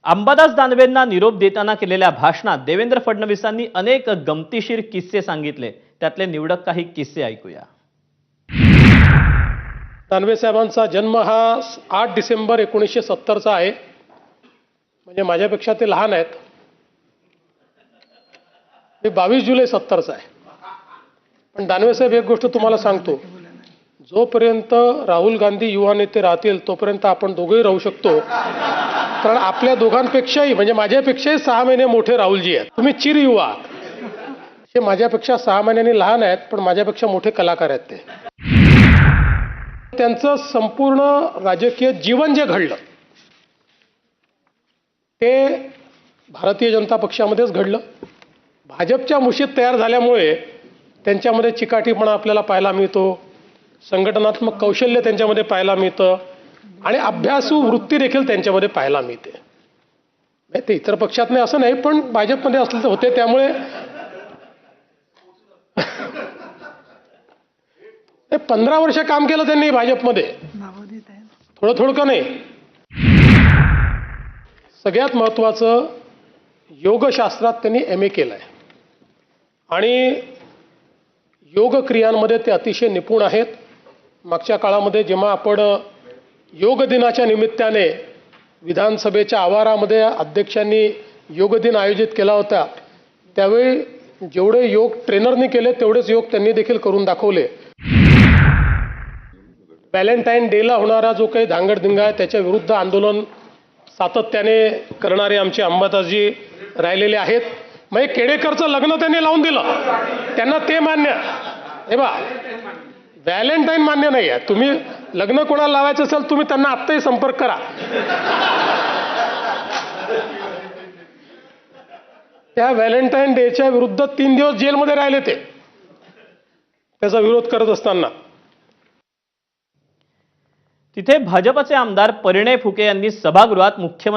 अंबादास दानवेंना निरोप देताना केलेल्या भाषणात देवेंद्र फडणवीसांनी अनेक गमतीशीर किस्से सांगितले। त्यातले निवडक काही किस्से ऐकूया। दानवे साहेबांचा जन्म हा 8 डिसेंबर 1970 चा आहे। म्हणजे माझ्यापेक्षा ते लहान आहेत। मी 22 जुलै 70 चा आहे। पण दानवे साहेब एक गोष्ट तुम्हाला सांगतो, जोपर्यंत राहुल गांधी युवा नेते राहतील तोपर्यंत आपण दोघेही राहू शकतो। कारण आपल्या दोघांपेक्षाही म्हणजे माझ्यापेक्षाही 6 महिने मोठे राहुलजी आहेत। तुम्ही चिर युवा आहात। हे माझ्यापेक्षा 6 महिन्यांनी लहान आहेत, पण माझ्यापेक्षा मोठे कलाकार आहेत ते। त्यांचं संपूर्ण राजकीय जीवन जे घडलं ते भारतीय जनता पक्षामध्येच घडलं। भाजपच्या मुशीत तयार झाल्यामुळे त्यांच्यामध्ये चिकाटीपणा आपल्याला पाहायला मिळतो, संघटनात्मक कौशल्य त्यांच्यामध्ये पाहायला मिळतं आणि अभ्यासू वृत्ती देखील त्यांच्यामध्ये पाहायला मिळते। ते इतर पक्षात नाही असं नाही, पण भाजपमध्ये असले तर होते। त्यामुळे 15 वर्ष काम केलं त्यांनी भाजपमध्ये, थोडं का नाही। सगळ्यात महत्त्वाचं, योगशास्त्रात त्यांनी MA केलंय आणि योग क्रियांमध्ये ते अतिशय निपुण आहेत। मागच्या काळामध्ये जेव्हा आपण योग दिनाच्या निमित्ताने विधानसभेच्या आवारामध्ये अध्यक्षांनी योग दिन आयोजित केला होता, त्यावेळी जेवढे योग ट्रेनरनी केले तेवढेच योग त्यांनी देखील करून दाखवले। व्हॅलेंटाईन डेला होणारा जो काही धांगडधिंगा आहे त्याच्या विरुद्ध आंदोलन सातत्याने करणारे आमचे अंबादासजी राहिलेले आहेत। मग केडेकरचं लग्न त्यांनी लावून दिलं, त्यांना ते मान्य। हे बा, व्हॅलेंटाईन मान्य नाही आहे। तुम्ही लग्न कोणाला लावायचं असेल तुम्ही त्यांना आत्ताही संपर्क करा। त्या व्हॅलेंटाईन डेच्या विरुद्ध 3 दिवस जेलमध्ये राहिले ते, त्याचा विरोध करत असताना। तिथे भाजपचे आमदार परिणय फुके यांनी सभागृहात मुख्यमंत्री